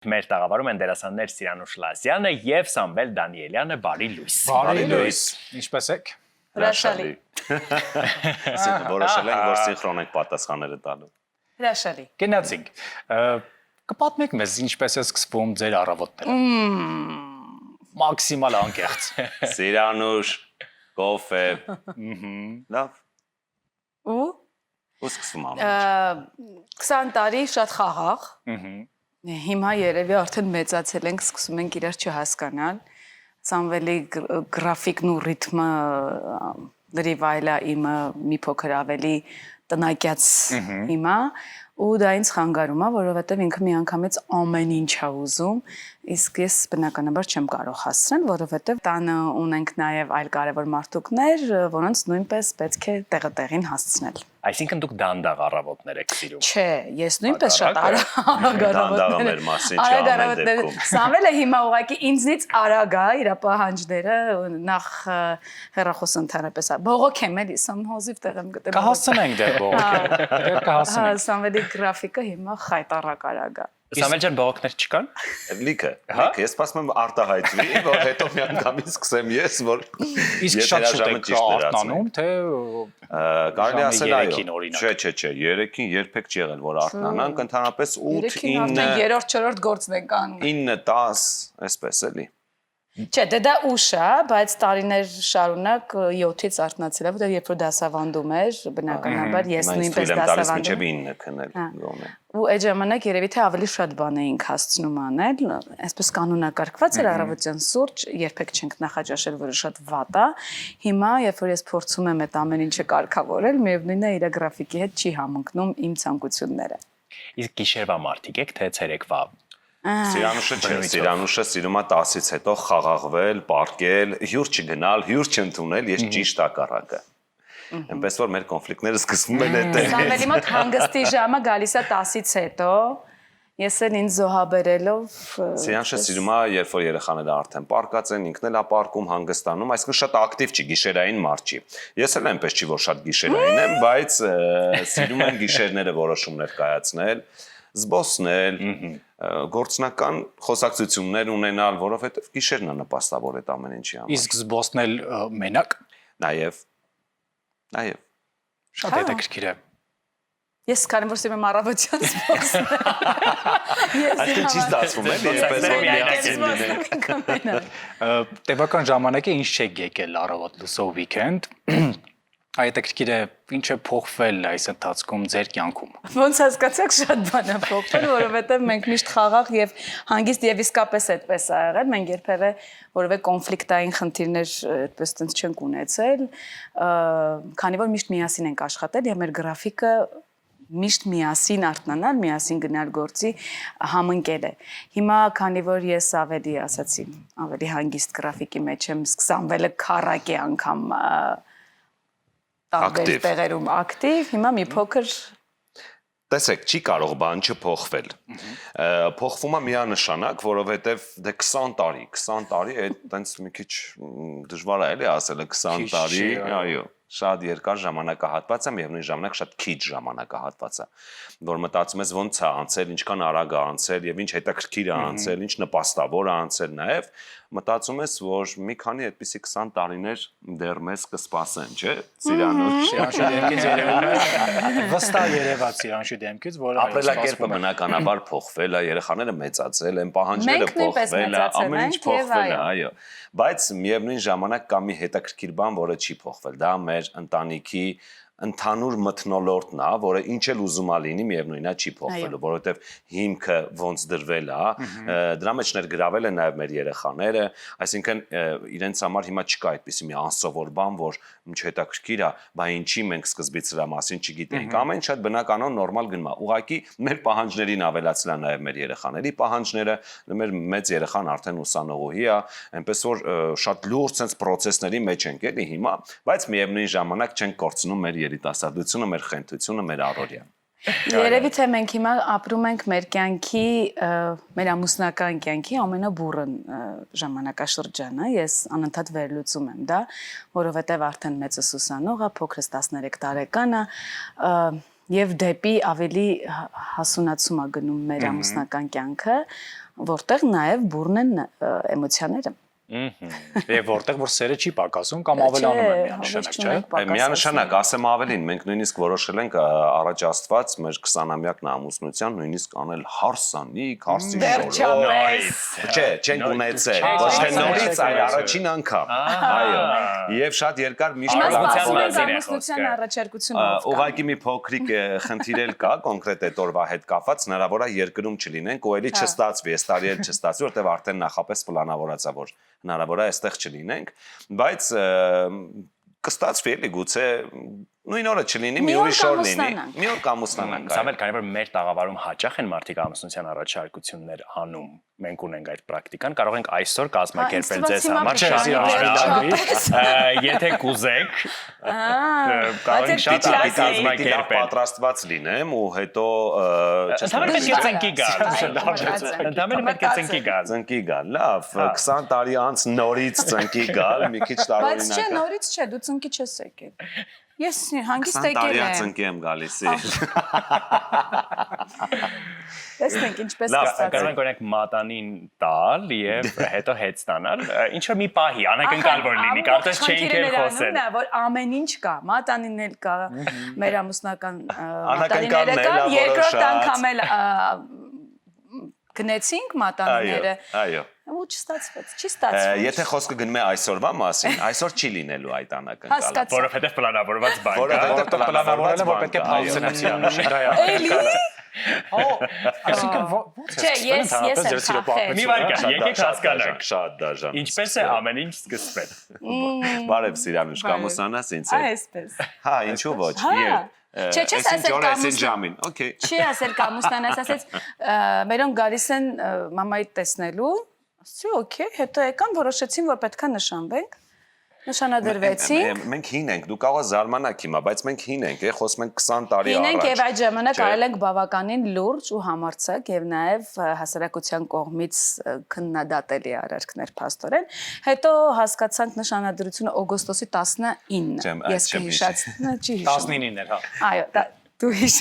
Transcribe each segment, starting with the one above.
Մեր տաղավարում են դերասաններ Սիրանուշ Լազյանը եւ Սամվել Դանիելյանը, բարի լույս։ Բարի լույս, ինչպես եք։ Հրաշալի։ Որոշել ենք, որ սինխրոն ենք պատասխանները տալու։ Հրաշալի։ Գնացինք։ Կպատմեք մեզ ինչպես է սկսվում ձեր առավոտները։ Մաքսիմալ անկեղծ։ Սիրանուշ, կոֆե։ Լավ։ Ու սկսվում ամեն 20 տարի շատ խաղաղ։ Հիմա երևի արդեն մեծացել ենք, սկսում ենք իրար չհասկանալ։ Սամվելի գրաֆիկն ու ռիթմը լրիվ այլ է, իմը մի փոքր ավելի տնակյաց հիմա, ու դա ինձ խանգարում է, որովհետև ինքը միանգամից ամեն ինչ է ուզում, իսկ ես բնականաբար չեմ կարող հասցնել, որովհետև տանը ունենք նաև այլ կարևոր մարդուկներ, որոնց նույնպես պետք է տեղը-տեղին հասցնել։ Այսինքն դուք դանդաղ առավոտներ եք սիրում։ Չէ, ես նույնպես շատ արագ դանդաղը մեր մասին չի ամեն դեպքում։ Սամվելը հիմա ուղղակի ինձնից արագ է, իր պահանջները նախ հեռախոս ընդհանրապես բողոքեմ էլի, սամհոզիվ տեղ եմ գտել։ Կհասցնենք դեռ բողոքել։ Դեռ կհասցնենք։ Սամվելի գրաֆիկը հիմա խայտարակ արագ է։ Սամվել ջան, բողոքներ չկան։ Լիքը, ես սպասում եմ արտահայտվի, որ հետո միանգամից սկսեմ ես, որ Իսկ շատ շուտ եք արթնանում, թե կարելի ասել այո։ Չէ, 3-ին երբեք չի եղել, որ արթնանանք, ընդհանրապես 8-9 3-րդ, 4-րդ գործն ենք անում։ 9-10, այսպես էլի։ Չէ, դա ուշ է, բայց տարիներ շարունակ 7-ից արթնացել է, որտեղ երբ որ դասավանդում էր, բնականաբար ես նույնպես դասավանդում եմ։ 9 քնել գոնե։ Ու այդ ժամանակ երևի թե ավելի շատ բան էինք հասցնում անել, այսպես կանոնակարգված էր առավոտյան սուրճ, երբեք չենք նախաճաշել, որը շատ վատ է։ Հիմա, երբ որ ես փորձում եմ այդ ամեն ինչը կարգավորել, միևնույնն է իր գրաֆիկի հետ չի համընկնում իմ ցանկությունները։ Իսկ գիշերվա մարդիկ եք, թե ցերեկվա։ Սիրանուշը չէ, Սիրանուշը սիրում է 10-ից հետո խաղաղվել, պարկել, հյուր չգնալ, հյուր չընդունել, ես ճիշտ հակառակը։ Այնպես որ մեր կոնֆլիկտները սկսվում են այդտեղ։ Սամվելի մոտ հանգստի ժամը գալիս է 10-ից հետո, ես էլ ինձ զոհաբերելով։ Սիրանուշը սիրում է, երբ որ երեխաները արդեն պարկած են, ինքն էլ է պարկում, հանգստանում, այսինքն շատ ակտիվ չի, գիշերային մարդ չի։ Ես էլ այնպես չի, որ շատ գիշերային եմ, բայց սիրում եմ գիշերները որոշումներ կայացնել, զբոսնել, գործնական խոսակցություններ ունենալ, որովհետև գիշերն է նպաստավոր այդ ամեն ինչի համար։ Իսկ զբոսնել մենակ։ Նաև։ Շատ հետաքրքիր է։ Ես քանի որ սիրում եմ առավոտյան զբոսնել։ Այսինքն չի ստացվում էլի, այսպես որ միասին լինենք։ Տևական ժամանակ է ինչ չեք եկել առավոտ լսող weekend։ Հետաքրքիր է, ինչ է փոխվել այս ընթացքում ձեր կյանքում։ Ոնց հասկացաք, շատ բան է փոխվել, որովհետև մենք միշտ խաղաղ եւ հանգիստ եւ իսկապես այդպես ա եղել, մենք երբևէ որևէ կոնֆլիկտային խնդիրներ այդպես տենց չենք ունեցել, քանի որ միշտ միասին ենք աշխատել եւ մեր գրաֆիկը միշտ միասին արթնանալ, միասին գնալ գործի համընկել է։ Հիմա քանի որ ես ավելի ասացի, ավելի հանգիստ գրաֆիկի մեջ եմ, Սամվելը քառակ է անգամ տարբեր տեղերում ակտիվ, հիմա մի փոքր Տեսեք, չի կարող բան չփոխվել։ Փոխվում է միանշանակ, որովհետև դե 20 տարի, այդ տենց մի քիչ դժվար է էլի ասել 20 տարի, այո, շատ երկար ժամանակահատված է, միևնույն ժամանակ շատ քիչ ժամանակահատված է, որ մտածում ես ոնց է անցել, ինչքան արագ է անցել եւ ինչ հետաքրքիր է անցել, ինչ նպաստավոր է անցել նաեւ, մտածում ես, որ մի քանի այդպիսի 20 տարիներ դեռ մեզ կսպասեն, չէ՞, Սիրանուշ։ Սիրանուշի դեմքից երևում է, վստահ երևաց Սիրանուշի դեմքից, որ ապրելակերպը բնականաբար փոխվել է, երեխաները մեծացել են, պահանջները փոխվել է, ամեն ինչ փոխվել է, այո։ Բայց միևնույն ժամանակ կա մի հետաքրքիր բան, որը չի փոխվել, դա մեր ընտանիքի ընդհանուր մթնոլորտն է, որը ինչ էլ ուզում է լինի, միևնույնն է չի փոխվելու, որովհետև հիմքը ոնց դրվել է, դրա մեջ ներգրավել են նաև մեր երեխաները, այսինքն իրենց համար հիմա չկա այդպիսի մի անսովոր բան, որ ինչ հետաքրքիր է, բա ինչի մենք սկզբից դրա մասին չգիտեինք, ամեն շատ բնականon նորմալ գնում է, ուղղակի մեր պահանջներին ավելացել են նաև մեր երեխաների պահանջները, մեր մեծ երեխան արդեն ուսանողուհի է, այնպես որ շատ լուրջ sense process-ների մեջ ենք էլի հիմա, բայց միևնույն ժամանակ չենք կորցնում մեր երիտասարդությունը, մեր խենթությունը, մեր առօրյան։ Երևի թե մենք հիմա ապրում ենք մեր կյանքի, մեր ամուսնական կյանքի ամենաբուրըն ժամանակաշրջանը, ես անընդհատ վերլուծում եմ դա, որովհետև արդեն մեծս ուսանող է, փոքրս 13 տարեկան է, եւ դեպի ավելի հասունացում է գնում մեր ամուսնական կյանքը, որտեղ նաեւ բուրն են էմոցիաները։ Եվ որտեղ որ սերը չի պակասում կամ ավելանում է միանշանակ, չէ՞։ Միանշանակ, ասեմ ավելին, մենք նույնիսկ որոշել ենք առաջ Աստված մեր 20-ամյակն ամուսնության նույնիսկ անել հարսանիք, հարսի շորով։ Չէ, չենք ունեցել, ոչ թե նորից, այլ առաջին անգամ։ Այո։ Եվ շատ երկար միշտ ամուսնության առաջարկությունը։ Ուղղակի մի փոքրիկ խնդիր էլ կա, կոնկրետ այդ օրվա հետ կապված, հնարավոր է երկրում չլինենք, ու էլի չստացվի, այս տարի էլ չստացվի, որտեղ արդեն նախապես պլանավորացա որ հնարավոր է այստեղ չլինենք, բայց կստացվի էլի գուցե նույն օրը չլինի, մի ուրիշ օր լինի, մի օր կամուսնանանք։ Սամվել, քանի որ մեր տաղավարում հաճախ են մարդիկ ամուսնության առաջարկություններ անում, մենք ունենք այդ պրակտիկան, կարող ենք այսօր կազմակերպել ձեզ համար եթե կուզեք, կարող ենք շատ արագ կազմակերպել։ Պատրաստված լինեմ ու հետո ընդհանրապես պետք է ծնկի գալ։ Ընդհանրապես պետք է ծնկի գալ։ Ծնկի գալ, լավ, 20 տարի անց նորից ծնկի գալ, մի քիչ տարօրինակ։ Բայց չէ, նորից չէ, դու ծնկի չես եկել։ Ես հանգիստ եկել եմ։ 20 տարի ծնկի եմ գալիս։ Տեսնենք ինչպես կստացվի։ Լավ, կարող ենք օրինակ մատանին տալ եւ հետո հետ ստանալ։ Ինչ որ մի պահի անակնկալ որ լինի, կարծես չէինք էլ խոսել։ Նա որ ամեն ինչ կա, մատանին էլ կա, մեր ամուսնական մատանիները կա, երկրորդ անգամ էլ գնեցինք մատանիները։ Այո։ Ու չստացվեց, չի ստացվում։ Եթե խոսքը գնում է այսօրվա մասին, այսօր չի լինելու այդ անակնկալը։ Որովհետև պլանավորված բան կա։ Որովհետև պլանավորել է, որ պետք է փոխանցի Էլի։ Այսինքն ո՞նց է։ Չէ, ես եմ խախել։ Մի վայրկյան, եկեք հասկանանք։ Շատ դաժան։ Ինչպես է ամեն ինչ սկսվել։ Բարև Սիրանուշ, կամուսանաս ինձ հետ։ Այսպես։ Հա, ինչու ոչ։ Չէ, չես ասել կամուսնան։ Okay։ Չի ասել կամուսնանաս, ասեց մերոնք գալիս են մամայի տեսնելու։ Ասեցի, օքեյ, հետո եկան, որոշեցին, որ պետքա նշանվենք։ Նշանադրվեցինք։ Մենք հին ենք, դու կարող ես զարմանաք հիմա, բայց մենք հին ենք, խոսում ենք 20 տարի առաջ։ Հին ենք եւ այդ ժամանակ արել ենք բավականին լուրջ ու համարձակ եւ նաեւ հասարակության կողմից քննադատելի արարքներ փաստորեն։ Հետո հասկացանք նշանադրությունը օգոստոսի 19։ Ես կհիշացնեմ, չի հիշում։ 19-ին էր, հա։ Այո, դու հիշ։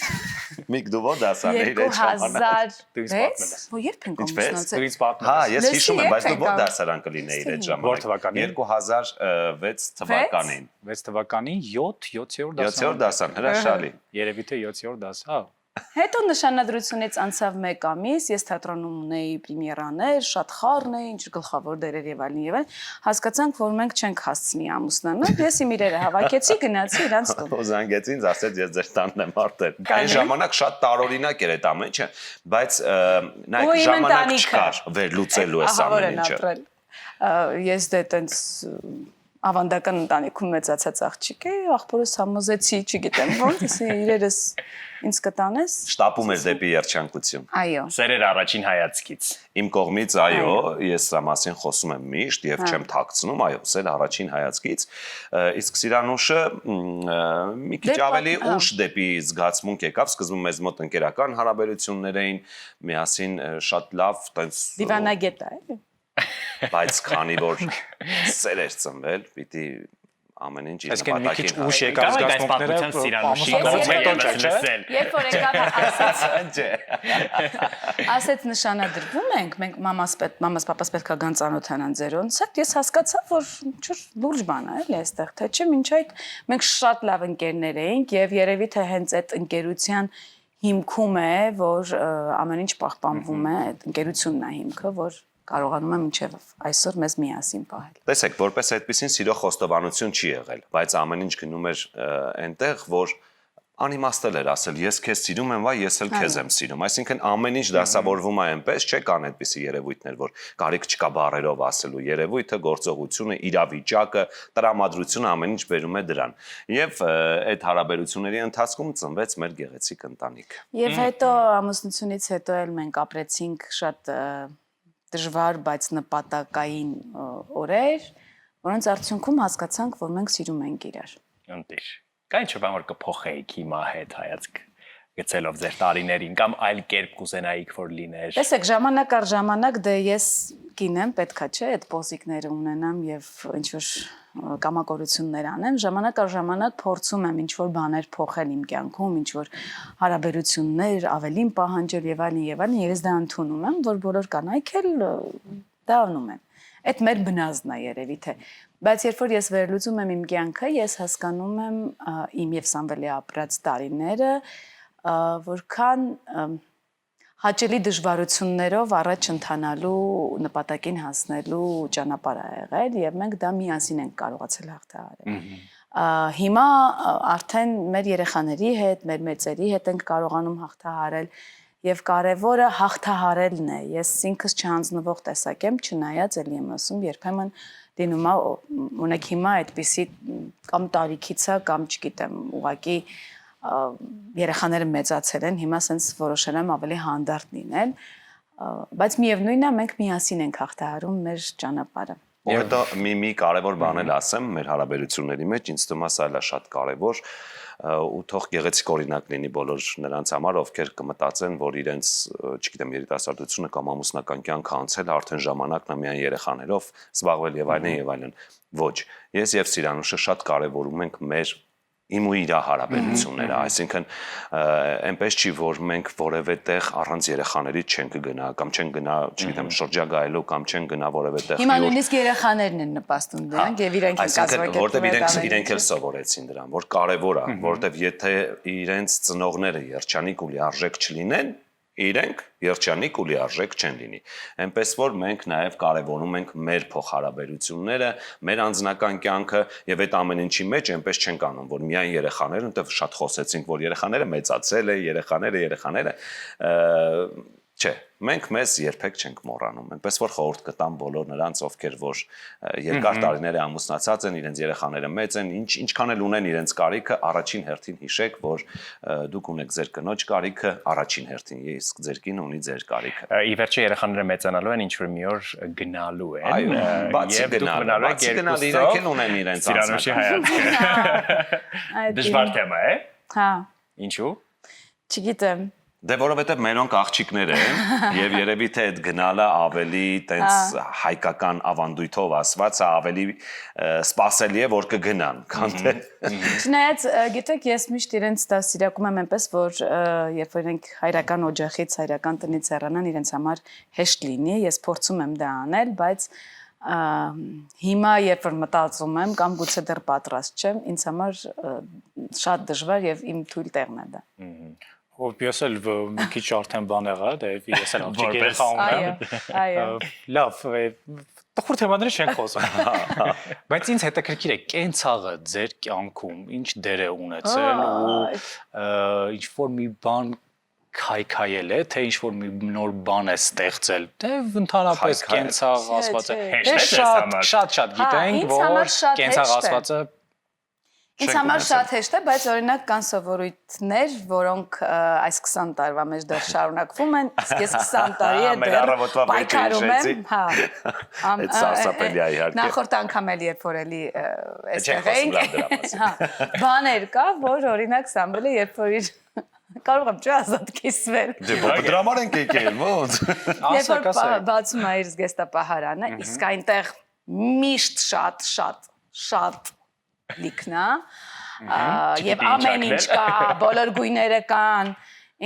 Միք դու ո՞ր դասան էիր այդ ժամանակ։ 2006։ Ո՞ր երբ ենք ամուսնացել։ Դուից պատմում։ Հա, ես հիշում եմ, բայց դու ո՞ր դասարան կլինեիր այդ ժամանակ։ Ո՞ր թվականին։ 2006 թվականին։ 6 թվականին 7-րդ դասան։ 7-րդ դասան, հրաշալի։ Երևի թե 7-րդ դաս, հա։ Հետո նշանադրությունից անցավ 1 ամիս, ես թատրոնում ունեի պրեմիերաներ, շատ խառն էին, ինչ գլխավոր դերեր եւ այլն եւ այլն։ Հասկացանք, որ մենք չենք հասցնի ամուսնանալ։ Ես իմ իրերը հավաքեցի, գնացի իրանց տուն։ Զանգեց ինձ, ասեց ես ձեր տանն եմ արտել։ Այն ժամանակ շատ տարօրինակ էր այդ ամեն ինչը, բայց նայեք ժամանակ չկար վերլուծելու այս ամեն ինչը։ Ես դե տենց ավանդական ընտանիքում մեծացած աղջիկ էի, աղբորս համոզեցի, չգիտեմ ոնց, իրերս ինձ կտանես։ Շտապում էր դեպի երջանկություն։ Այո։ Սերեր առաջին հայացքից։ Իմ կողմից այո, ես սա մասին խոսում եմ միշտ եւ չեմ թաքցնում, այո, սեր առաջին հայացքից, իսկ Սիրանուշը մի քիչ ավելի ուշ դեպի զգացմունք եկավ, սկզբում մեզ մոտ ընկերական հարաբերություններ էին, միասին շատ լավ, տենց դիվանագետ է։ Բայց քանի որ սեր էր ծնվել, պիտի ամեն ինչ իր նպատակին։ Այսինքն մի քիչ ուշ եկավ զգացմունքները Սիրանուշի կողմից, չէ՞։ Երբ որ եկավ ասեց նշանադրվում ենք, մենք մամաս պապաս պետք է գան ծանոթանան ձերոնց հետ, ես հասկացա, որ ինչ լուրջ բան է, էլի այստեղ, թե չէ, մինչ այդ մենք շատ լավ ընկերներ էինք եւ երևի թե հենց այդ ընկերության հիմքում է, որ ամեն ինչ պահպանվում է, այդ ընկերությունն է հիմքը, որ կարողանում եմ մինչև այսօր մեզ միասին պահել։ Տեսեք, որպես այդպեսին սիրո խոստովանություն չի եղել, բայց ամեն ինչ գնում էր այնտեղ, որ անիմաստել էր ասել, ես քեզ սիրում եմ, վայ, ես էլ քեզ եմ սիրում։ Այսինքն ամեն ինչ դասավորվում է այնպես, չէ՞ կան այդպիսի երևույթներ, որ կարիք չկա բառերով ասելու երևույթը, գործողությունը, իրավիճակը, տրամադրությունը ամեն ինչ բերում է դրան։ Եվ այդ հարաբերությունների ընթացքում ծնվեց մեր գեղեցիկ ընտանիք։ Եվ հետո ամուսնությունից հետո էլ մենք ապրեցինք շատ դժվար, բայց նպատակային օրեր, որոնց արդյունքում հասկացանք, որ մենք սիրում ենք իրար։ Ընտիր։ Կա ինչ բան որ կփոխեիք հիմա հետ հայացք գցելով ձեր տարիներին կամ այլ կերպ կուզենայիք որ լիներ։ Տեսեք, ժամանակ առ ժամանակ դե ես կին եմ, պետքա չէ, այդ պոզիկները ունենամ եւ ինչ որ կամակորություններ անեմ, ժամանակ առ ժամանակ փորձում եմ ինչ որ բաներ փոխել իմ կյանքում, ինչ որ հարաբերություններ ավելին պահանջել եւ այլն, եւ ես դա ընդունում եմ, որ բոլոր կանայք էլ դա անում են։ Այդ մեր բնազդն է երևի թե։ Բայց երբ որ ես վերլուծում եմ իմ կյանքը, ես հասկանում եմ իմ եւ Սամվելի ապրած տարիները, որքան հաճելի դժվարություններով առաջ ընթանալու նպատակին հասնելու ճանապարհ է եղել եւ մենք դա միասին ենք կարողացել հաղթահարել։ Հիմա արդեն մեր երեխաների հետ, մեր մեծերի հետ ենք կարողանում հաղթահարել եւ կարեւորը հաղթահարելն է։ Ես ինքս չհանձնվող տեսակ եմ, չնայած էլի եմ ասում, երբեմն դինում է ունեք հիմա այդպիսի կամ տարիքից է կամ չգիտեմ, ուղակի երեխաները մեծացել են, հիմա սենց որոշել եմ ավելի հանդարտ լինել, բայց միևնույնն է մենք միասին ենք հաղթահարում մեր ճանապարհը։ Հետո մի կարևոր բան էլ ասեմ մեր հարաբերությունների մեջ, ինձ թվում է սա էլ է շատ կարևոր ու թող գեղեցիկ օրինակ լինի բոլոր նրանց համար, ովքեր կմտածեն, որ իրենց, չգիտեմ, երիտասարդությունը կամ ամուսնական կյանքը անցել արդեն ժամանակն է միայն երեխաներով զբաղվել եւ այլն եւ այլն։ Ոչ, ես եւ Սիրանուշը շատ կարևորում ենք մեր իմ ու իր հարաբերությունները, այսինքն այնպես չի, որ մենք որևէ տեղ առանց երեխաների չենք գնա կամ չենք գնա, չգիտեմ, շրջագայելու կամ չենք գնա որևէ տեղ։ Հիմա նույնիսկ երեխաներն են նպաստում դրանք եւ իրենք են կազմակերպել։ Որտեւ իրենք էլ սովորեցին դրան, որ կարեւոր է, որտեւ եթե իրենց ծնողները երջանիկ ու լիարժեք չլինեն, իրենք երջանիկ ու լիարժեք չեն լինի։ Այնպես որ մենք նաև կարևորում ենք մեր փոխհարաբերությունները, մեր անձնական կյանքը եւ այդ ամեն ինչի մեջ այնպես չենք անում, որ միայն երեխաները, որտեղ շատ խոսեցինք, որ երեխաները մեծացել է, երեխաները, չէ, մենք մեզ երբեք չենք մոռանում, այնպես որ խորհուրդ կտամ բոլոր նրանց, ովքեր որ երկար տարիներ է ամուսնացած են, իրենց երեխաները մեծ են, ինչքան էլ ունեն իրենց կարիքը, առաջին հերթին հիշեք, որ դուք ունեք ձեր կնոջ կարիքը, առաջին հերթին, իսկ ձեր կինը ունի ձեր կարիքը։ Ի վերջո երեխաները մեծանալու են, ինչ որ մի օր գնալու են, եւ դուք մնալու եք երկուսով, իրենք էլ ունեն իրենց Սիրանուշի հայացքը։ Դժվար թեմա է։ Հա։ Ինչու։ Չգիտեմ։ Դե որովհետև մերոնք աղջիկներ են եւ երևի թե այդ գնալը ավելի տենց հայկական ավանդույթով ասված, ավելի սпасելի է որ կգնան, քան թե Չնայած գիտեք ես միշտ իրենց դա սիրակում եմ այնպես որ երբ որ իրենք հայրական օջախից, հայրական տնից հեռանան, իրենց համար հեշտ լինի, ես փորձում եմ դա անել, բայց հիմա երբ որ մտածում եմ կամ գուցե դեռ պատրաստ չեմ, ինձ համար շատ դժվար եւ իմ թույլ տեղն է դա։ Ով ես էլ մի քիչ արդեն բան եղա, դե ես էլ աղջիկ երեխա ունեմ։ Այո։ Լավ, տխուր թեմաների չենք խոսում։ Բայց ինձ հետաքրքիր է կենցաղը ձեր կյանքում ինչ դեր է ունեցել ու ինչ որ մի բան քայքայել է, թե ինչ որ մի նոր բան է ստեղծել։ Դե ընդհանրապես կենցաղ ասվածը շատ գիտենք, որ կենցաղ ասվածը Ինձ համար շատ հեշտ է, բայց օրինակ կան սովորույթներ, որոնք այս 20 տարվա մեջ դեռ շարունակվում են, իսկ ես 20 տարի է դեռ պայքարում եմ, հա։ Այդ սարսափելի է իհարկե։ Նախորդ անգամ էլ երբ որ էլի այստեղ էինք, հա, բաներ կա, որ օրինակ Սամվելը երբ որ իր կարող եմ չէ ազատ կիսվել։ Դե դրա համար ենք եկել, ոնց։ Երբ որ բացում է իր զգեստապահարանը, իսկ այնտեղ միշտ շատ լիքնա եւ ամեն ինչ կա, բոլոր գույները կան։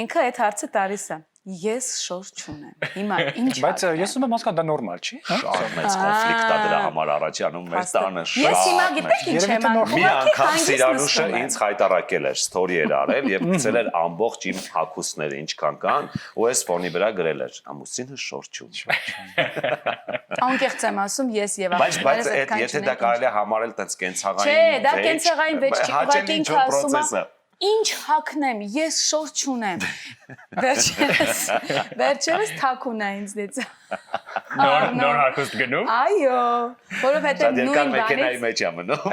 Ինքը այդ հարցը տալիս է։ Ես շոր չունեմ։ Հիմա ինչ։ Բայց ես ուզում եմ հասկանալ դա նորմալ չի, հա։ Շատ մեծ կոնֆլիկտ է դրա համար առաջանում մեր տանը։ Ես հիմա գիտեք ինչ եմ անում։ Մի անգամ Սիրանուշը ինձ խայտարակել էր, story էր արել եւ գցել էր ամբողջ իմ հագուստները ինչքան կան, ու այս ֆոնի վրա գրել էր. ամուսինը շոր չունի։ Անկեղծ եմ ասում, ես եւ Բայց եթե դա կարելի է համարել տենց կենցաղային վեճ։ Չէ, դա կենցաղային վեճ չի, ուղղակի ինքը ասում է ինչ հակնեմ, ես շոր չունեմ։ Վերջերս թաքուն է ինձնից։ Նոր հագուստ գնում։ Այո, որովհետև նույն մեքենայի մեջ է մնում։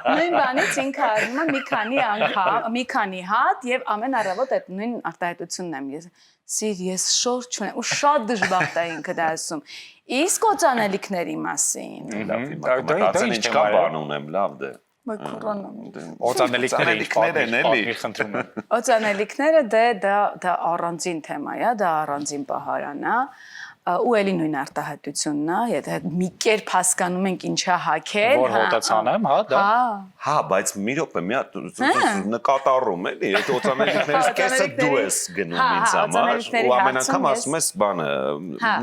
Նույն բանից ինքը արվում է մի քանի անգամ, մի քանի հատ եւ ամեն առավոտ այդ նույն արտահայտությունն եմ ես։ Սիր ես շոր չունեմ ու շատ դժբախտ է ինքը դա ասում։ Իսկ օծանելիքների մասին։ Լավ, մտածեն ինչքան բան ունեմ, լավ դե։ Օծանելիքները են էլի խնդրում եմ։ Օծանելիքները դա առանձին թեմա է, դա առանձին պահարան է։ ու էլի նույն արտահայտությունն է, եթե մի կերպ հասկանում ենք ինչա հակել, որ հոտացանեմ, հա, դա։ Հա, բայց մի րոպե, մի հատ նկատառում էլի, այդ օծանելիքներից կեսը դու ես գնում ինձ համար, ու ամեն անգամ ասում ես բանը,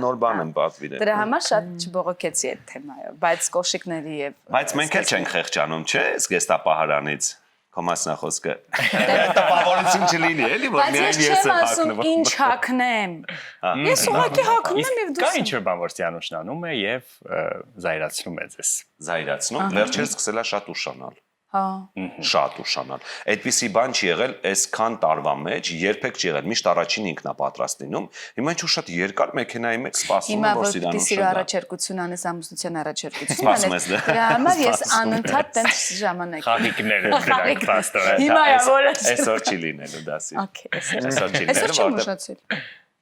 նոր բան եմ պատվիրել։ Դրա համար շատ չբողոքեցի այդ թեմայով, բայց կոշիկների եւ Բայց մենք էլ չենք խեղճանում, չէ՞, զգեստապահարանից։ Քո մասնախոսքը։ Տպավորություն չլինի, էլի, որ միայն ես եմ հագնում։ Ինչ հագնեմ։ Ես ուղղակի հագնում եմ եւ Կա դու։ ինչ-որ բան, որ Սյանուշն անում է եւ զայրացնում է ձեզ։ Զայրացնում, վերջերս սկսել է շատ ուշանալ։ Հա։ Շատ ուշանալ։ Այդպիսի բան չի եղել այսքան տարվա մեջ, երբեք չի եղել։ Միշտ առաջին ինքն է պատրաստ լինում։ Հիմա ինչ-որ շատ երկար մեքենայի մեջ սպասում Հիմա եմ, որ որ պիտի Սիրանուշը սիրո գա։ առաջարկություն անես ամուսնության առաջարկություն Սպասում ես դե։ Դրա համար ես Սպասում անընդհատ տենց ժամանակ։ Խաղիկները դրանք փաստորեն։ Հիմա է որ Այսօր չի լինելու դասի։ Okay, Այսօր չի այսօր լինելու, չեմ որտեղ ուշացել։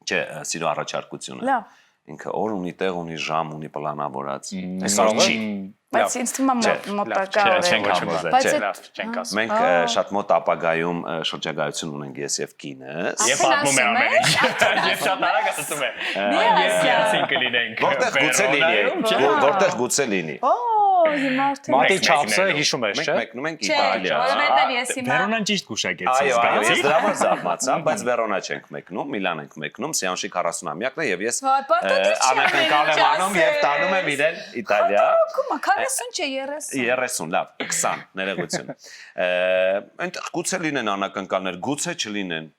չէ, սիրո առաջարկությունը։ Լավ։ Ինքը օր ունի, տեղ ունի, ժամ ունի պլանավորած։ Այսօր չի։ Բայց ինձ թվում է մոտակա չենք օրեր։ համոզել, Բայց չէ, այդ- լավ, չենք ասում։ Մենք շատ մոտ ապագայում շրջագայություն ունենք ես եւ կինս։ Եվ պատմում է ամեն ինչ։ Եվ շատ արագ ասում է։ Ես երցին կլինենք։ Որտեղ գուցե լինի։ Օ, հիմա արդեն Մատի Մենք չափսը մեկնելու։ հիշում ես, Մենք չէ։ մեկնում ենք Չէ, Իտալիա։ որովհետև ես հիմա Վերոնան ճիշտ գուշակեց։ Այո, ես դրա համար զարմացա, բայց Վերոնա չենք մեկնում, Միլան ենք մեկնում, Սյանուշի 40-ամյակն է եւ ես պարտադիր չի անակնկալ եմ անում եւ տանում եմ իրեն Իտալիա։ Կոմա 40 չէ 30։ 30, լավ, 20, ներողություն։ Այնտեղ գուցե լինեն անակնկալներ, գուցե չլինեն։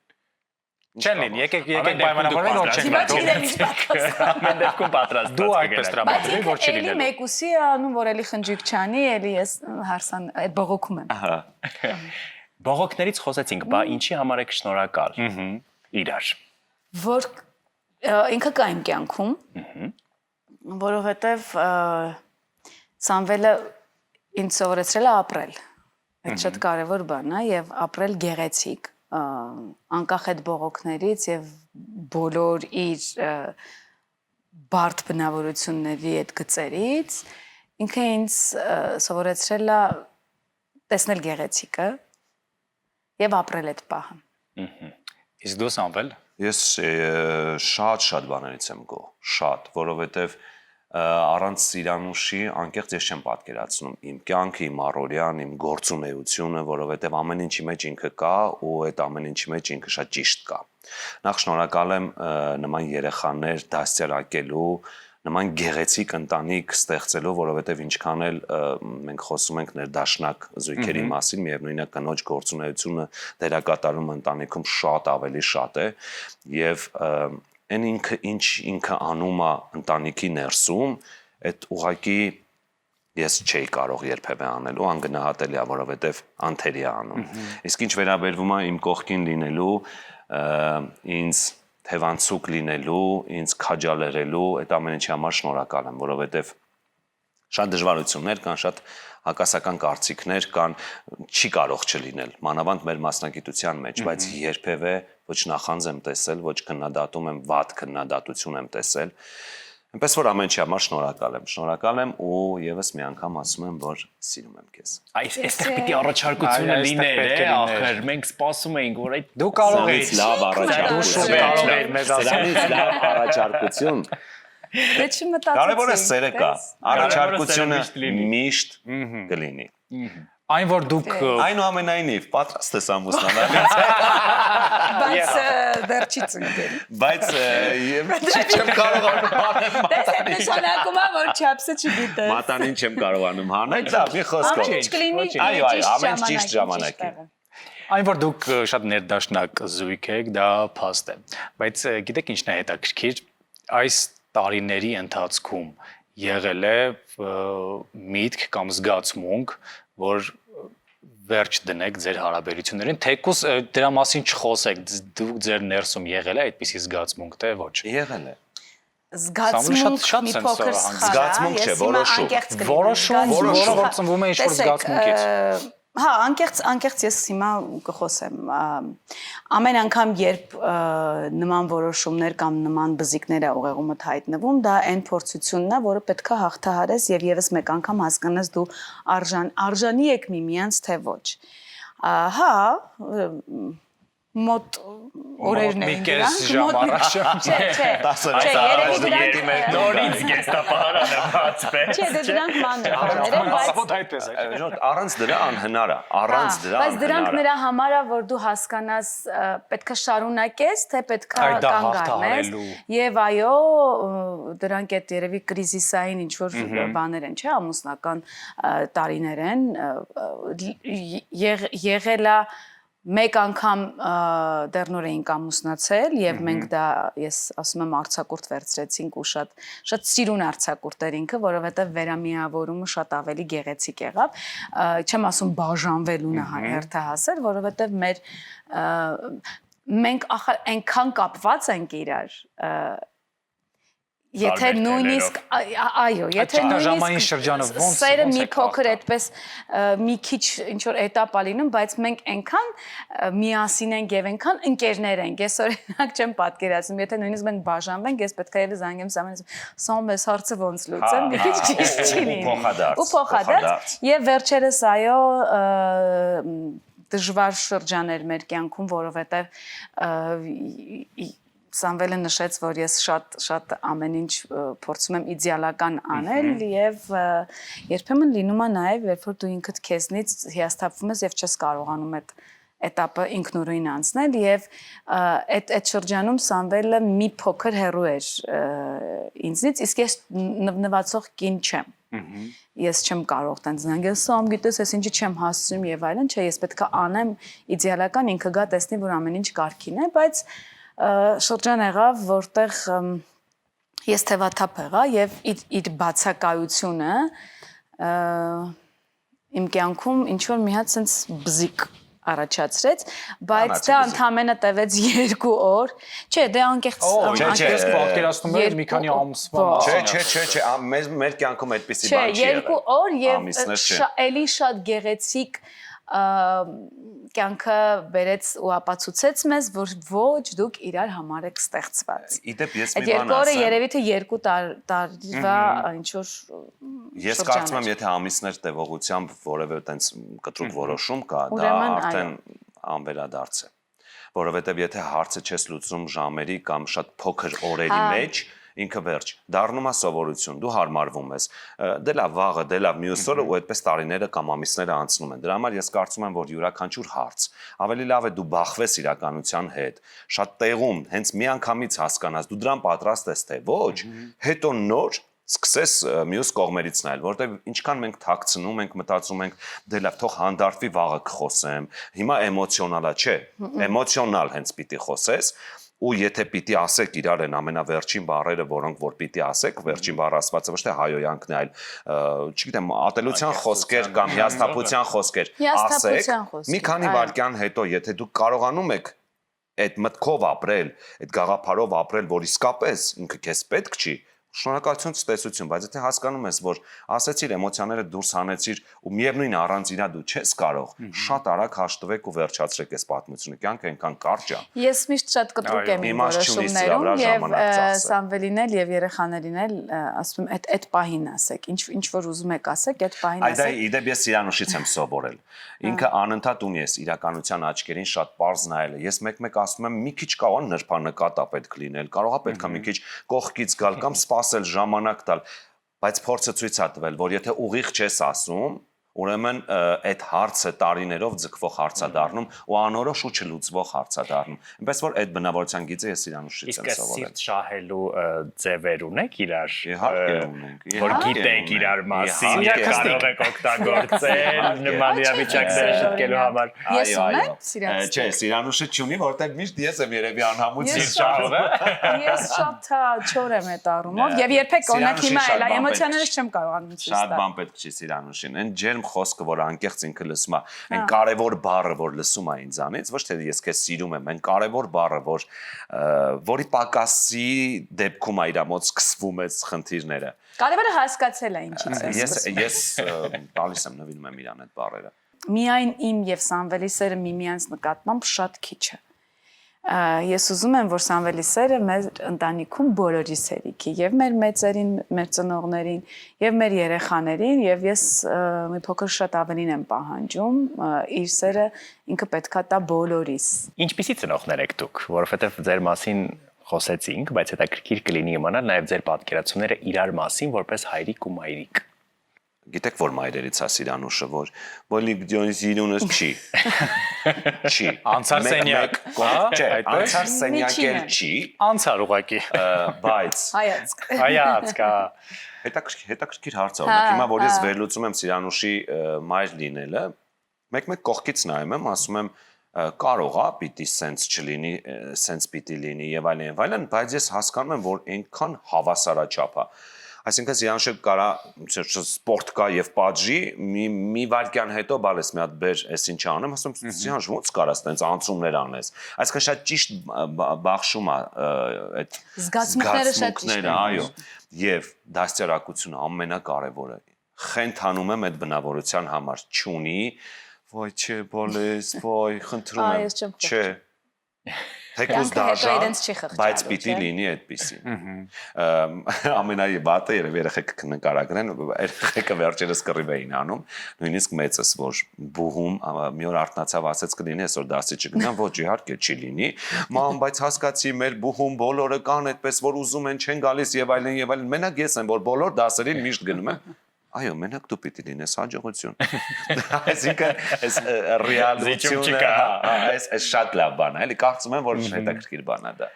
Չեն լինի, եկեք պայմանավորենք, որ չենք Հիմա մեկնում։ չգիտեմ ինչ պատասխան։ Ամեն դեպքում պատրաստ։ Դու այդպես Բայց տրամադրի, որ ինքը էլի չլինի։ մեկուսի է անում, որ էլի խնջիկ չանի, էլի ես հարսան այդ բողոքում եմ։ Ահա։ Բողոքներից խոսեցինք, բա ինչի համար եք շնորհակալ։ Իրար։ Որ ինքը կա իմ կյանքում, որովհետև Սամվելը ինձ սովորեցրել է ապրել։ Այդ շատ կարևոր բան է եւ ապրել գեղեցիկ, անկախ այդ բողոքներից եւ բոլոր իր բարդ բնավորությունների այդ գծերից, ինքը ինձ սովորեցրել է տեսնել գեղեցիկը եւ ապրել այդ պահը։ Իսկ դու Սամվել, Ես շատ բաներից եմ գոհ, շատ, որովհետև առանց Սիրանուշի անկեղծ ես չեմ պատկերացնում իմ կյանքը, իմ առօրյան, իմ գործունեությունը, որովհետև ամեն ինչի մեջ ինքը կա ու այդ ամեն ինչի մեջ ինքը շատ ճիշտ կա։ Նախ շնորհակալ եմ նման երեխաներ դաստիարակելու, նման գեղեցիկ ընտանիք ստեղծելու, որովհետև ինչքան էլ մենք խոսում ենք ներդաշնակ զույգերի մասին, միևնույնն է կնոջ գործունեությունը դերակատարում ընտանիքում շատ ավելի շատ է եւ այն ինքը անում է ընտանիքի ներսում, այդ ուղղակի ես չէի կարող երբևէ անելու, անգնահատելի է, որովհետև անթերի է անում։ Իսկ ինչ վերաբերվում է իմ կողքին լինելու, ինձ թևանցուկ լինելու, ինձ քաջալերելու, այդ ամեն ինչի համար շնորհակալ եմ, որովհետև շատ դժվարություններ կան, շատ հակասական կարծիքներ կան, չի կարող չլինել, մանավանդ մեր մասնագիտության մեջ, բայց երբևէ ոչ նախանձ եմ տեսել, ոչ քննադատում եմ, վատ քննադատություն եմ տեսել։ Այնպես որ ամեն ինչի համար շնորհակալ եմ ու եւս մի անգամ ասում եմ, որ սիրում եմ քեզ։ Այստեղ պիտի առաջարկությունը լիներ, ախր մենք սպասում էինք, որ այդ դու կարող ես լավ առաջարկություն։ Դե չմտածեցի։ Կարևորը սերը կա։ Առաջարկությունը միշտ կլինի։ Այն որ դուք Այնուամենայնիվ պատրաստ ես ամուսնանալ։ Բայց դեռ չի ծնվել։ Բայց չեմ կարողանում հանել Դες այդ նշանակում է, որ չափսը չգիտես։ մատանին չեմ կարողանում հանել, դա մի խոսքով։ Ամեն ինչ կլինի Այո, ամեն ճիշտ ժամանակին։ Այն որ դուք շատ ներդաշնակ զույգ եք, դա փաստ է։ Բայց գիտեք ինչն է հետաքրքիր, այս տարիների ընթացքում եղել է միտք կամ զգացմունք, որ վերջ դնեք ձեր հարաբերություններին, թեկուզ դրա մասին չխոսեք, դուք ձեր ներսում եղել է այդպիսի զգացմունք, թե ոչ։ Եղել է։ Զգացմունք մի փոքր սխալ։ Զգացմունք չէ, որոշում։ Որոշում, որը որ ծնվում է ինչ-որ զգացմունքից։ Հա, անկեղծ ես հիմա կխոսեմ։ Ամեն անգամ երբ նման որոշումներ կամ նման բզիկներ է ուղեղումդ հայտնվում, դա այն փորձությունն է, որը պետքա հաղթահարես եւ եւս մեկ անգամ հասկանաս դու արժանի եք միմյանց թե ոչ։ Հա, մոտ օրերն էին դրանք ժամ առաջ նորից գեստապարանը բացվեց։ Չէ, դրանք մանր բաներ են, այդպես է։ Առանց դրա անհնար է, առանց դրա բայց դրանք նրա համար է, որ դու հասկանաս պետքա շարունակես, թե պետքա կանգ առնես, եւ այո, դրանք այդ երևի կրիզիսային ինչ որ բաներ են, չէ, ամուսնական տարիներ են, եղել է մեկ անգամ դեռ նոր էինք ամուսնացել եւ մենք դա ես ասում եմ արձակուրդ վերցրեցինք ու շատ սիրուն արձակուրդ էր ինքը, որովհետեւ վերամիավորումը շատ ավելի գեղեցիկ եղավ, չեմ ասում բաժանվելունը հերթահասել, որովհետեւ մենք այնքան կապված ենք իրար, եթե նույնիսկ այո, եթե նույնիսկ սերը մի փոքր այդպես մի քիչ ինչ որ էտապ ա լինում, բայց մենք այնքան միասին ենք եւ այնքան ընկերներ ենք։ Ես օրինակ չեմ պատկերացնում, եթե նույնիսկ մենք բաժանվենք, ես պետք է եւս զանգեմ Սամվելին, Սամ, ես հարցը ոնց լուծեմ, մի քիչ ճիշտ չի լինի։ Ու փոխադարձ։ Եվ վերջերս այո, դժվար շրջան էր մեր կյանքում, որովհետեւ Սամվելը նշեց, որ ես շատ ամեն ինչ փորձում եմ իդեալական անել եւ երբեմն լինում է նաեւ, երբ որ դու ինքդ քեզնից հիասթափվում ես եւ չես կարողանում այդ этаպը ինքնուրույն անցնել եւ այդ շրջանում Սամվելը մի փոքր հեռու էր ինձնից, իսկ ես նվնվացող կին չեմ։ Ես չեմ կարող տենց զանգել, Սամ, գիտես, ես ինչի չեմ հասցնում եւ այլն, չէ, ես պետք է անեմ իդեալական, ինքը գա տեսնի, որ ամեն ինչ կարգին է, բայց շրջան եղավ, որտեղ ես թևաթափ եղա եւ իր բացակայությունը իմ կյանքում ինչ որ մի հատ sense բզիկ առաջացրեց, բայց դա ընդամենը տևեց 2 օր։ Չէ, դե անկեղծ ես պատկերացնում եմ մի քանի ամսվա։ Չէ, մեր կյանքում այդպեսի բան չի եղել։ 2 օր եւ էլի շատ գեղեցիկ կյանքը բերեց ու ապացուցեց մեզ, որ ոչ դուք իրար համար եք ստեղծված։ Իդեպ ես մի բան ասեմ։ Այդ 2 օրը երևի թե 2 տարվա ինչ որ ես կարծում եմ, եթե ամիսներ տևողությամբ որևէ տենց կտրուկ որոշում կա, դա արդեն անվերադարձ է։ Որովհետև եթե հարցը չես լուծում ժամերի կամ շատ փոքր օրերի մեջ, ինքը վերջ, դառնում է սովորություն, դու հարմարվում ես, դե լավ վաղը, դե լավ մյուս օրը ու այդպես տարիները կամ ամիսները անցնում են։ Դրա համար ես կարծում եմ, որ յուրաքանչյուր հարց ավելի լավ է դու բախվես իրականության հետ, շատ տեղում, հենց միանգամից հասկանաս, դու դրան պատրաստ ես թե ոչ, հետո նոր սկսես մյուս կողմերից նայել, որտեղ ինչքան մենք թաքցնում ենք, մտածում ենք, դե լավ, թող հանդարտվի վաղը կխոսեմ, հիմա էմոցիոնալ է, չէ, էմոցիոնալ հենց պիտի խոսես, ու եթե պիտի ասեք իրար են ամենավերջին բառերը, որոնք որ պիտի ասեք, վերջին բառը ասվածը ոչ թե հայոյանքն է, այլ, չգիտեմ, ատելության խոսքեր կամ հիասթափության խոսքեր, ասեք, մի քանի վայրկյան հետո, եթե դուք կարողանում եք այդ մտքով ապրել, այդ գաղափարով ապրել, որ իսկապես ինքը քեզ պետք չի, շնորհակալություն ցտեսություն, բայց եթե հասկանում ես, որ ասեցիր էմոցիաները դուրս հանեցիր ու միևնույն առանց իրա դու չես կարող, շատ արագ հաշտվեք ու վերջացրեք այս պատմությունը, կյանքը այնքան կարճ է։ Ես միշտ շատ կտրուկ եմ իմ որոշումներում եւ Սամվելին էլ եւ երեխաներին էլ ասում եմ այդ պահին ասեք, ինչ որ ուզում եք ասեք, այդ պահին ասեք։ Այդա իդեպ ես Սիրանուշից եմ սովորել։ Ինքը անընդհատ ունի ես իրականության աչքերին շատ པարզ նայելը։ Ես մեկ-մեկ ասում եմ մի քիչ կարող է նրբանկատ է պետք լինել, կարող է պետք է մի քիչ կողքից գալ կամ սпасել ժամանակ տալ, բայց փորձը ցույց է տվել, որ եթե ուղիղ չես ասում, ուրեմն այդ հարցը տարիներով ձգվող հարց է դառնում ու անորոշ ու չլուծվող հարց է դառնում։ Այնպես որ այդ բնավորության գիծը ես Սիրանուշից եմ սովորել։ Իսկ սիրտ շահելու ձևեր ունեք իրար, իհարկե ունենք, որ գիտեք իրար մասին, կարող եք օգտագործել նման իրավիճակները շտկելու համար։ Ես ունեմ Սիրանուշ։ Չէ, Սիրանուշը չունի, որտեղ միշտ ես եմ երևի անհամուց սիրտ շահողը։ Ես շատ չոր եմ այդ առումով եւ երբեք օրինակ հիմա էլ էմոցիաներս չեմ կարողանում ցույց տալ։ Շատ բան պետք չի Սիրանուշին, այն ջերմ խոսքը, որ անկեղծ ինքը լսում է, այն կարևոր բառը, որ լսում է ինձանից, ոչ թե ես քեզ սիրում եմ, այն կարևոր բառը, որի պակասի դեպքում է իր մոտ սկսվում է խնդիրները։ Կարևորը հասկացել է ինչից է սկսվում։ Ես տալիս եմ նվիրում եմ իրան այդ բառերը։ Միայն իմ եւ Սամվելի սերը միմյանց նկատմամբ շատ քիչ է։ Ես ուզում եմ, որ Սամվելի սերը մեր ընտանիքում բոլորի սերիքի, եւ մեր մեծերին, մեր ծնողներին, եւ մեր երեխաներին, եւ ես մի փոքր շատ ավելին եմ պահանջում, իր սերը ինքը պետքա տա բոլորիս։ Ինչպիսի ծնողներ եք դուք, որովհետեւ ձեր մասին խոսեցինք, բայց հետաքրքիր կլինի իմանալ նաեւ ձեր պատկերացումները իրար մասին, որպես հայրիկ ու մայրիկ։ Գիտեք որ մայրերից է Սիրանուշը, որ բոլիգդյոնիզինունս չի։ Չի։ Անցար սենյակ, չէ, անցար սենյակ էլ չի, անցար ուղակի, բայց Հայացք։ հայացք, հետաքրքիր հարց է, օրինակ հիմա որ ես վերլուծում եմ Սիրանուշի մայր լինելը, մեկ-մեկ կողքից նայում եմ, ասում եմ կարող է պիտի սենց չլինի, սենց պիտի լինի եւ այլն, բայց ես հասկանում եմ, որ այնքան հավասարաչափ է։ Այսինքն Սիրանուշը կարա սպորտ կա եւ պատժի, մի վարքյան հետո բալես մի հատ բեր, էս ինչ անեմ, ասում եմ Սիրանուշ ո՞նց կարաս տենց անցումներ անես։ Այսինքն շատ ճիշտ բախշում է այդ Զգացմունքները շատ ճիշտ են։ Այո, եւ դաստիարակությունը ամենակարևորը։ Խենթանում եմ այդ բնավորության համար, չունի, ոյ չէ, բոլես, ոյ, խնդրում եմ, չէ։ Թեկուզ դաժան, բայց պիտի լինի այդպեսին։ Ամենավատը երեխեք նկարագրեն, երեխեքը վերջերս կռիվ էին անում, նույնիսկ մեծս, որ բուհում մի օր արթնացավ, ասեց կլինի, այսօր դասի չգնամ, ոչ իհարկե չի լինի, ման, բայց հասկացի մեր բուհում բոլորը կան այդպես, որ ուզում են չեն գալիս եւ այլն, մենակ ես եմ, որ բոլոր դասերին միշտ գնում եմ։ Այո, մենակ դու պիտի լինես հաջողություն։ Այսինքն, այս ռեալությունը, այս շատ լավ բան է, էլի կարծում եմ, որ հետաքրքիր բան է դա։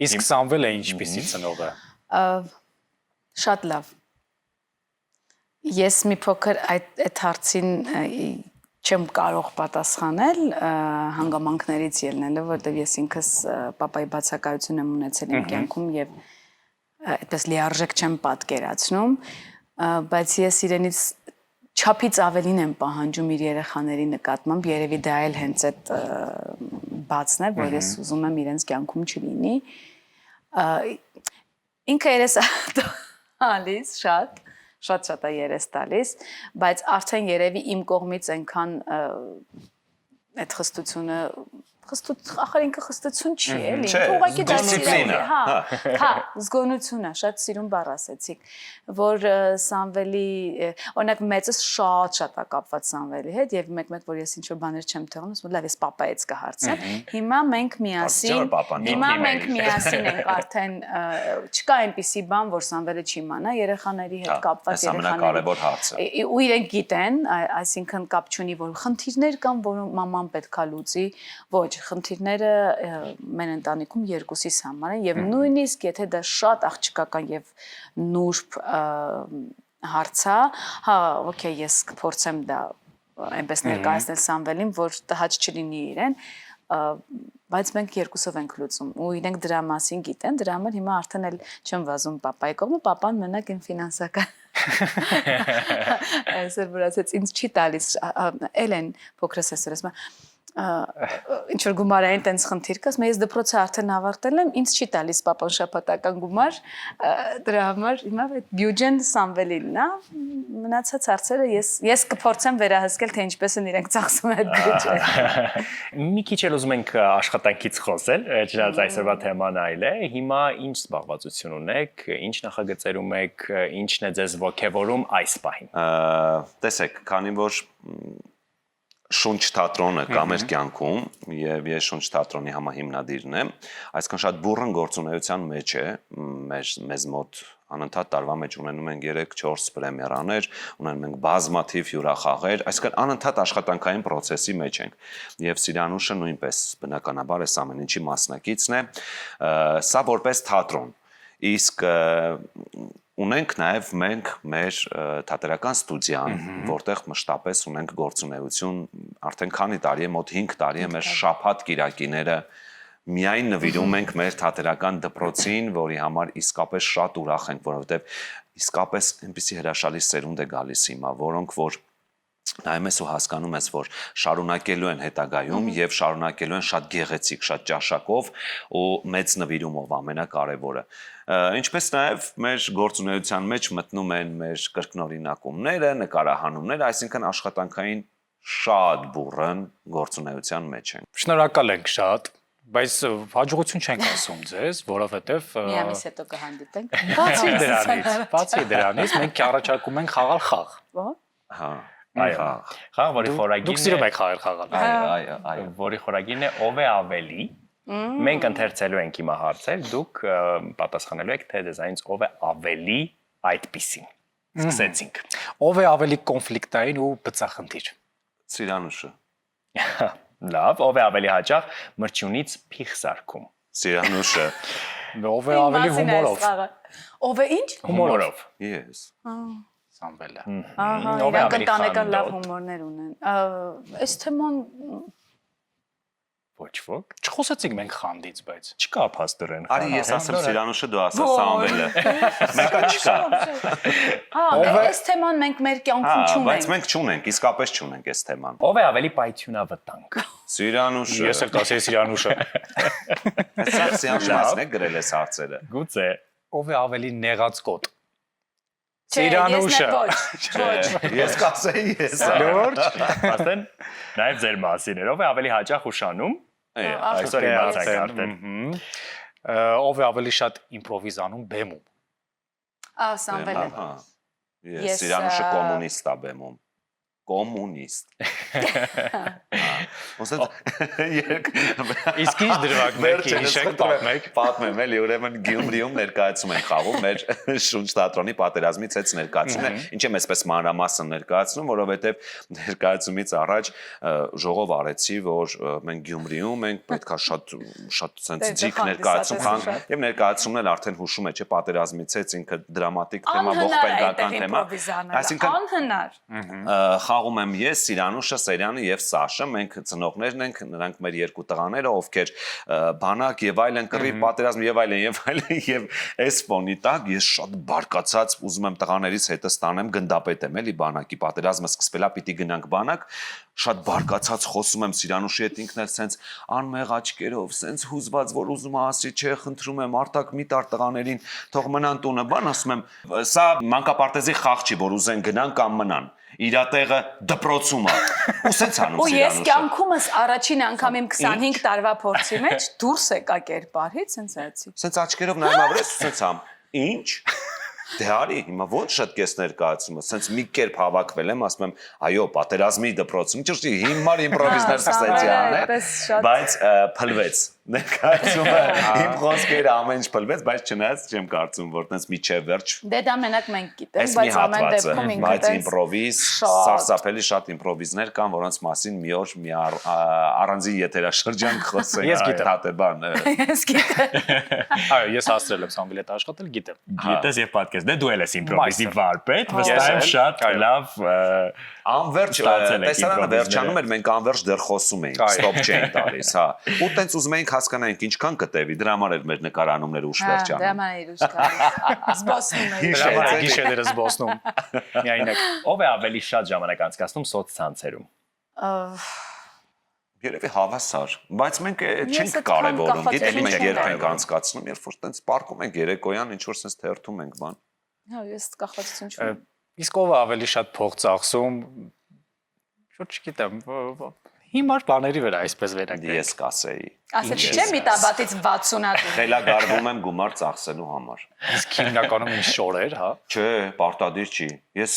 Իսկ Սամվելը ինչպիսի ծնող է։ Շատ լավ։ Ես մի փոքր այդ հարցին չեմ կարող պատասխանել հանգամանքներից ելնելով, որտեղ ես ինքս պապայի բացակայություն եմ ունեցել իմ կյանքում եւ այդպես լիարժեք չեմ պատկերացնում, բայց ես իրենից չափից ավելին եմ պահանջում իր երեխաների նկատմամբ, երևի դա էլ հենց այդ բացն է, որ ես ուզում եմ իրենց կյանքում չլինի։ Ինքը երես տալիս շատ է երես տալիս, բայց արդեն երևի իմ կողմից այնքան այդ խստությունը ախր ինքը խստություն չի, էլի, ուղղակի դիսցիպլինա, հա, զգոնությունը, շատ սիրուն բառ ասեցիք, որ Սամվելի, օրինակ մեծս շատ է կապված Սամվելի հետ եւ մեկ-մեկ որ ես ինչ-որ բաներ չեմ թողնում, ասում եմ լավ, ես պապայից կհարցնեմ։ Հիմա մենք միասին ենք արդեն չկա այնպիսի բան, որ Սամվելը չիմանա երեխաների հետ կապված ամենակարևոր հարցը։ Ու իրենք գիտեն, այսինքն կապ չունի, որ խնդիրներ կան, որ մաման պետքա լուծի, ոչ խնդիրները մեր ընտանիքում երկուսիս համար են եւ նույնիսկ եթե դա շատ աղջկական եւ նուրբ հարց է, հա, օքեյ, ես կփորձեմ դա այնպես ներկայացնել Սամվելին, որ տհաճ չլինի իրեն, բայց մենք երկուսով ենք լուծում ու իրենք դրա մասին գիտեն, դրա համար հիմա արդեն էլ չեմ վազում պապայի կողմը, պապան մենակ այն ֆինանսական այսօր վրացեց ինձ չի տալիս, Էլեն փոքրս այսօր ասում ինչ որ գումարային տենց խնդիր կա, ասում եմ ես դպրոցը արդեն ավարտել եմ, ինձ չի տալիս պապան շաբաթական գումար, դրա համար հիմա այդ բյուջեն Սամվելին է, մնացած հարցերը ես կփորձեմ վերահսկել, թե ինչպես են իրենք ծախսում այդ բյուջեն։ Մի քիչ էլ ուզում ենք աշխատանքից խոսել, չնայած այսօրվա թեման այլ է, հիմա ինչ զբաղվածություն ունեք, ինչ նախագծերում եք, ինչն է ձեզ ոգևորում այս պահին։ Տեսեք, քանի որ Շունչ թատրոնը կա մեր կյանքում եւ ես Շունչ թատրոնի համահիմնադիրն եմ, այսքան շատ բուրըն գործունեության մեջ է, մեզ մոտ անընդհատ տարվա մեջ ունենում ենք 3-4 պրեմիերաներ, ունենում ենք բազմաթիվ հյուրախաղեր, այսինքն անընդհատ աշխատանքային process-ի մեջ ենք։ Եվ Սիրանուշը նույնպես բնականաբար այս ամեն ինչի մասնակիցն է, սա որպես թատրոն։ Իսկ ունենք նաև մենք մեր թատերական ստուդիան, որտեղ մշտապես ունենք գործունեություն, արդեն քանի տարի է, մոտ 5 տարի է մեր շաբաթ կիրակիները միայն նվիրում ենք մեր թատերական դպրոցին, որի համար իսկապես շատ ուրախ ենք, որովհետև իսկապես այնպիսի հրաշալի սերունդ է գալիս հիմա, որոնք որ նայում ես ու հասկանում ես, որ շարունակելու են հետագայում եւ շարունակելու են շատ գեղեցիկ, շատ ճաշակով ու մեծ նվիրումով ամենակարևորը։ Ինչպես նաեւ մեր գործունեության մեջ մտնում են մեր կրկնօրինակումները, նկարահանումները, այսինքն աշխատանքային շատ բուրըն գործունեության մեջ են։ Շնորհակալ ենք շատ։ Բայց հաջողություն չենք ասում ձեզ, որովհետև մի ամիս հետո կհանդիպենք։ բացի դրանից մենք առաջարկում ենք խաղալ խաղ։ Հա։ Այո։ Խաղ, որի խորագիրն Դուք սիրում եք խաղալ։ Այո։ որի խորագիրն է ով է ավելի։ Մենք ընթերցելու ենք հիմա հարցեր, դուք պատասխանելու եք թե դեզայնից ով է ավելի այդպիսին։ Սկսեցինք։ Ով է ավելի կոնֆլիկտային ու բծախնդիր։ Սիրանուշը։ Լավ, ով է ավելի հաճախ մրջյունից փիղ սարքում։ Սիրանուշը։ Ով է ավելի հումորով։ Ով է ինչ։ Հումորով։ Yes։ Սամվելը։ Ահա, իրանք ընտանեկան լավ հումորներ ունեն։ Այս թեման Ոչ ոք։ Չխոսեցինք մենք խանդից, բայց Չկա փաստորեն։ Արի ես ասեմ Սիրանուշը, դու ասա Սամվելը։ Մեկը չկա։ հա, այս թեման մենք մեր կյանքում Բայց չունենք։ մենք չունենք, իսկապես չունենք այս թեման։ Ով է ավելի պայթյունավտանգ։ Սիրանուշը։ ես էլ կասեի Սիրանուշը։ Սա Սիրանուշն է գրել այս հարցերը։ Գուցե Ով է ավելի նեղած կոտ։ Սիրանուշը։ Ես կասեի ես։ Լուրջ։ Աստեն նաև ձեր մասին էր։ Ով է ավելի հաճախ ուշանում։ Այսօր իմացանք արդեն։ Ով է ավելի շատ իմպրովիզանում բեմում։ Սամվելը։ Ահա։ Ես Սիրանուշը կոմունիստ է բեմում։ Կոմունիստ։ Իսկ ինչ դրվագ մեկ հիշեք պատմեք։ Պատմեմ էլի, ուրեմն Գյումրիում ներկայացում են խաղում մեր շունչ թատրոնի պատերազմից հետ ներկայացումն է։ Ինչ եմ այսպես մանրամասն ներկայացնում, որովհետև ներկայացումից առաջ ժողով արեցի, որ մենք Գյումրիում ենք, պետքա շատ sense ձիգ ներկայացում խան եւ ներկայացումն էլ արդեն հուշում է, չէ, պատերազմից հետ ինքը դրամատիկ թեմա, ողբերգական թեմա։ Այսինքն անհնար։ Խաղում եմ ես, Սիրանուշը, Սերյանը եւ Սաշը, մենք ծնողներն ենք, նրանք մեր երկու տղաները, ովքեր բանակ եւ այլն, կռիվ, պատերազմ եւ այլն եւ այս ֆոնի տակ ես շատ բարկացած ուզում եմ տղաներից հետը ստանեմ գնդապետ եմ, էլի բանակի պատերազմը սկսվելա, պիտի գնանք բանակ, շատ բարկացած խոսում եմ Սիրանուշի հետ, ինքն էլ սենց անմեղ աչքերով, սենց հուզված, որ ուզում է ասի, չէ, խնդրում եմ, արտակ մի տար տղաներին, թող մնան տունը, բան ասում եմ, սա մանկապարտեզի խաղ չի, որ ուզեն գնան կամ մնան։ Իրա տեղը դպրոցում է։ Ու սենց անում Ու ես Սիրանուշը։ կյանքումս առաջին անգամ իմ 25 տարվա փորձի մեջ դուրս եկա կերպարից, սենց այցի։ Սենց աչքերով նայում ավրես ու սենց ամ։ Ինչ։ Դե արի, հիմա ոչ շատ կես ներկայացումը, սենց մի կերպ հավաքվել եմ, ասում եմ, այո, պատերազմի դպրոցում, ճիշտ հիմար իմպրովիզներ սկսեցի անել, բայց փլվեց։ Ներկայացումը իմ խոսքերը ամեն ինչ փլվեց, բայց չնայած չեմ կարծում, որ տենց միջև վերջ։ Դե դա մենակ մենք գիտենք, Այս մի բայց ամեն հատվածը, դեպքում ինքը բայց տենց իմպրովիզ, շատ։ սարսափելի շատ իմպրովիզներ կան, որոնց մասին մի օր մի առանձին եթերաշրջան կխոսենք։ Ես գիտեմ։ Հատեբան։ Ես գիտեմ։ Այո, ես հասցրել եմ Սամվելի հետ աշխատել, գիտեմ։ Գիտես եւ պատկես։ Դե դու էլ ես իմպրովիզի Մայստր։ վարպետ, վստահ եմ շատ լավ Անverջ Ստացել եք տեսարանը իմպրովիզները։ վերջանում էր, մենք անverջ դեռ խոսում էինք, ստոպ չէինք տալիս, հա։ Ու տենց ուզում էինք հասկանանք ինչքան կտևի, դրա համար էր մեր նկարանումները ուշ վերջանում։ Դրա համար էր ուշ գալիս։ Զբոսնում էի։ Հիշ- Դրա համար գիշերները զբոսնում։ Միայնակ։ ով է ավելի շատ ժամանակ անցկացնում սոցցանցերում։ Երևի հավասար, բայց մենք Ես չենք այդքան կարևորում, կախված գիտեք մենք չեմ երբ ենք կարևորում։ անցկացնում, երբ որ տենց պարկում ենք երեկոյան, ինչ որ sense թերթում ենք բան։ Հա, ես կախվածություն չունեմ։ Իսկ ով է ավելի շատ փող ծախսում։ Շուտ չգիտեմ, հիմար բաների վրա այսպես վերագրել։ Ես կասեի։ Ասեցի չէ մի տաբատից 60-ակ։ Խելագարվում եմ գումար ծախսելու համար։ Իսկ հիմնականում ինչ շորեր, հա։ Չէ, պարտադիր չի։ Ես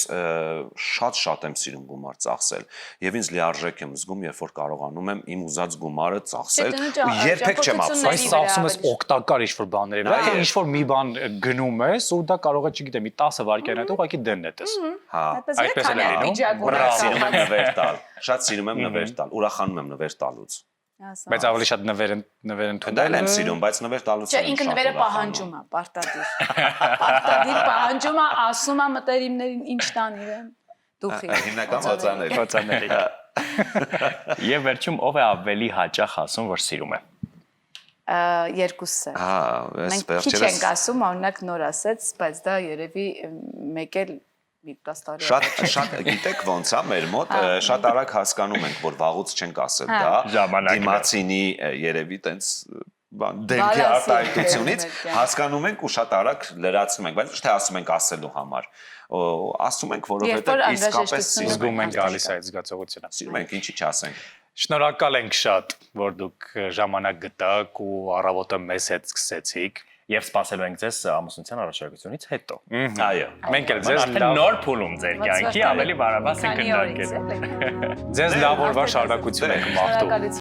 շատ եմ սիրում գումար ծախսել եւ ինձ լիարժեք եմ զգում, երբ որ կարողանում եմ իմ ուզած գումարը ծախսել ու երբեք չեմ Բայց ափսոսում։ ծախսում ես օգտակար ինչ-որ բաների վրա, թե ինչ-որ մի բան գնում ես ու դա կարող է, չգիտեմ, 10 վայրկյան հետո ուղղակի դեն ես։ Հա, Այդպես էլ է լինում։ սիրում եմ նվեր տալ։ Շատ սիրում եմ նվեր տալ, ուրախանում եմ նվեր տալուց։ Բայց ավելի շատ նվեր են Դա էլ եմ սիրում, բայց նվեր տալուց Չէ, ինքը նվերը պահանջում է, պարտադիր։ Պարտադիր պահանջում է, ասում է մտերիմներին ինչ տան իրեն։ Դուխի։ Հիմնական հոծաներ։ Հոծաների։ Եվ վերջում ով է ավելի հաճախ ասում, որ սիրում է։ Երկուսը։ Հա, ես Մենք քիչ վերջերս ենք ասում, օրինակ նոր ասեց, բայց դա երևի մեկ էլ մի 10 տարի շատ գիտեք ոնց է մեր մոտ շատ արագ հասկանում ենք որ վաղուց չենք ասել դա Ժամանակն է։ դիմացինի երևի տենց բան դեմքի արտահայտությունից հասկանում ենք ու շատ արագ լրացնում ենք բայց ոչ թե ասում ենք ասելու համար ասում ենք որովհետեւ իսկապես զգում ենք գալիս այդ զգացողությունը։ սիրում ենք ինչի չասենք Շնորհակալ ենք շատ, որ դուք ժամանակ գտաք ու առավոտը մեզ հետ սկսեցիք։ Եվ սպասելու ենք ձեզ ամուսնության առաջարկությունից հետո։ Այո։ Մենք էլ ձեզ Արդեն նոր փուլում ձեր կյանքի ավելի բարաբաս ենք քննարկել։ Ձեզ լավ օրվա շարունակություն ենք մաղթում։